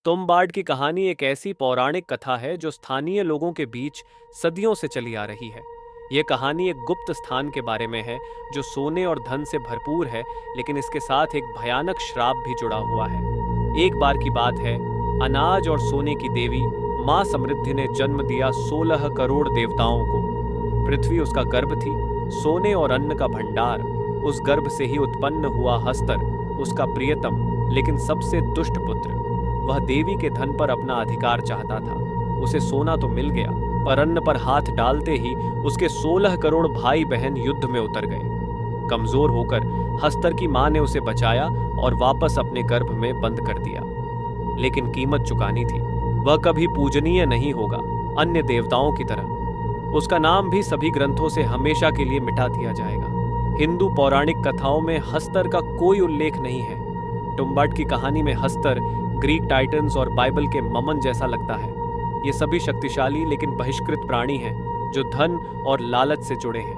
तुम्बाड की कहानी एक ऐसी पौराणिक कथा है जो स्थानीय लोगों के बीच सदियों से चली आ रही है। यह कहानी एक गुप्त स्थान के बारे में है जो सोने और धन से भरपूर है, लेकिन इसके साथ एक भयानक श्राप भी जुड़ा हुआ है। एक बार की बात है, अनाज और सोने की देवी मां समृद्धि ने जन्म दिया 16 करोड़ देवताओं को। पृथ्वी उसका गर्भ थी, सोने और अन्न का भंडार। उस गर्भ से ही उत्पन्न हुआ हस्तर, उसका प्रियतम लेकिन सबसे दुष्ट पुत्र। वह देवी के धन पर अपना अधिकार चाहता था। उसे सोना तो मिल गया, पर अन्न पर हाथ डालते ही उसके 16 करोड़ भाई बहन युद्ध में उतर गए। कमजोर होकर हस्तर की मां ने उसे बचाया और वापस अपने गर्भ में बंद कर दिया। लेकिन कीमत चुकानी थी। वह कभी पूजनीय नहीं होगा, अन्य देवताओं की तरह। उसका नाम भी सभी ग्रंथों से हमेशा के लिए मिटा दिया जाएगा। हिंदू पौराणिक कथाओं में हस्तर का कोई उल्लेख नहीं है। तुम्बाड की कहानी में हस्तर ग्रीक टाइटन्स और बाइबल के ममन जैसा लगता है। ये सभी शक्तिशाली लेकिन बहिष्कृत प्राणी हैं जो धन और लालच से जुड़े हैं।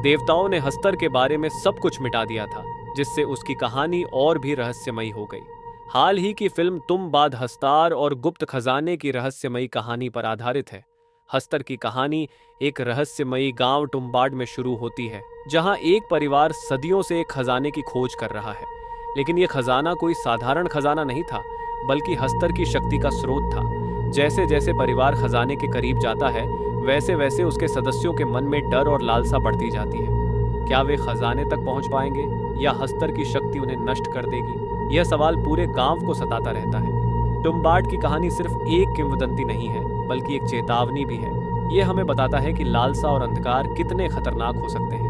देवताओं ने हस्तर के बारे में सब कुछ मिटा दिया था, जिससे उसकी कहानी और भी रहस्यमयी हो गई। हाल ही की फिल्म तुम्बाद हस्तार और गुप्त खजाने की रहस्यमयी कहानी पर आधारित है। हस्तर की कहानी एक रहस्यमयी गांव तुम्बाड में शुरू होती है, जहां एक परिवार सदियों से एक खजाने की खोज कर रहा है। लेकिन यह खजाना कोई साधारण खजाना नहीं था, बल्कि हस्तर की शक्ति का स्रोत था। जैसे जैसे परिवार खजाने के करीब जाता है, वैसे वैसे उसके सदस्यों के मन में डर और लालसा बढ़ती जाती है। क्या वे खजाने तक पहुंच पाएंगे या हस्तर की शक्ति उन्हें नष्ट कर देगी? यह सवाल पूरे गांव को सताता रहता है। तुम्बाड की कहानी सिर्फ एक किंवदंती नहीं है, बल्कि एक चेतावनी भी है। यह हमें बताता है कि लालसा और अंधकार कितने खतरनाक हो सकते हैं।